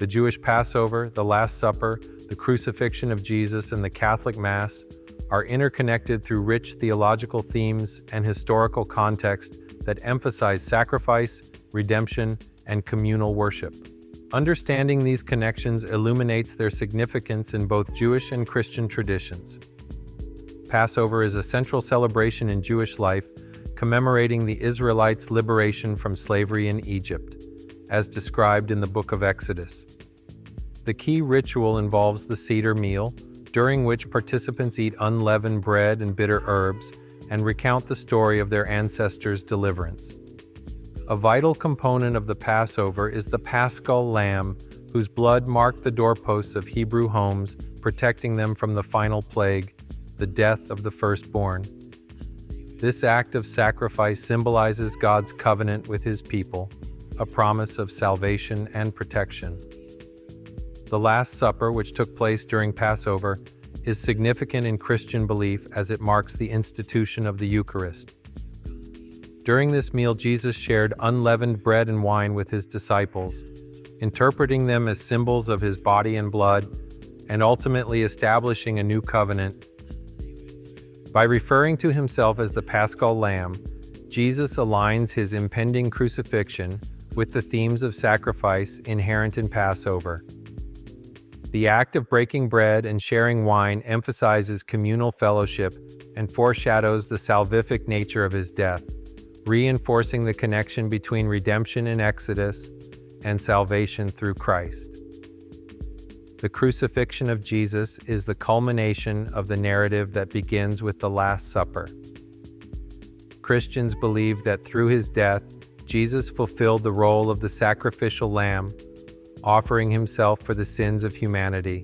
The Jewish Passover, the Last Supper, the crucifixion of Jesus, and the Catholic Mass are interconnected through rich theological themes and historical context that emphasize sacrifice, redemption, and communal worship. Understanding these connections illuminates their significance in both Jewish and Christian traditions. Passover is a central celebration in Jewish life, commemorating the Israelites' liberation from slavery in Egypt, as described in the book of Exodus. The key ritual involves the Seder meal, during which participants eat unleavened bread and bitter herbs and recount the story of their ancestors' deliverance. A vital component of the Passover is the Paschal lamb, whose blood marked the doorposts of Hebrew homes, protecting them from the final plague, the death of the firstborn. This act of sacrifice symbolizes God's covenant with His people, a promise of salvation and protection. The Last Supper, which took place during Passover, is significant in Christian belief as it marks the institution of the Eucharist. During this meal, Jesus shared unleavened bread and wine with His disciples, interpreting them as symbols of His body and blood, and ultimately establishing a new covenant. By referring to Himself as the Paschal Lamb, Jesus aligns His impending crucifixion with the themes of sacrifice inherent in Passover. The act of breaking bread and sharing wine emphasizes communal fellowship and foreshadows the salvific nature of His death, reinforcing the connection between redemption in Exodus and salvation through Christ. The crucifixion of Jesus is the culmination of the narrative that begins with the Last Supper. Christians believe that through His death, Jesus fulfilled the role of the sacrificial lamb, offering Himself for the sins of humanity.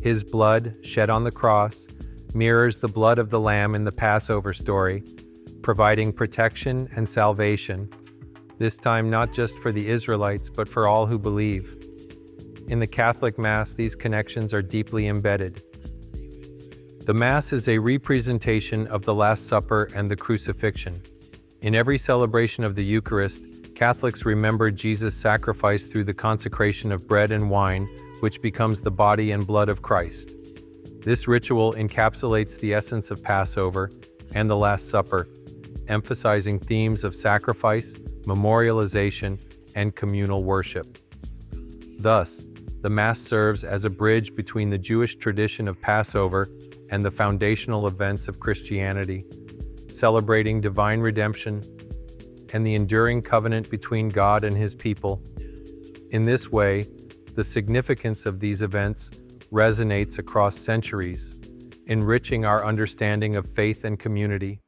His blood, shed on the cross, mirrors the blood of the lamb in the Passover story, providing protection and salvation, this time not just for the Israelites but for all who believe. In the Catholic Mass, these connections are deeply embedded. The Mass is a representation of the Last Supper and the crucifixion. In every celebration of the Eucharist, Catholics remember Jesus' sacrifice through the consecration of bread and wine, which becomes the body and blood of Christ. This ritual encapsulates the essence of Passover and the Last Supper, emphasizing themes of sacrifice, memorialization, and communal worship. Thus, the Mass serves as a bridge between the Jewish tradition of Passover and the foundational events of Christianity, celebrating divine redemption and the enduring covenant between God and His people. In this way, the significance of these events resonates across centuries, enriching our understanding of faith and community.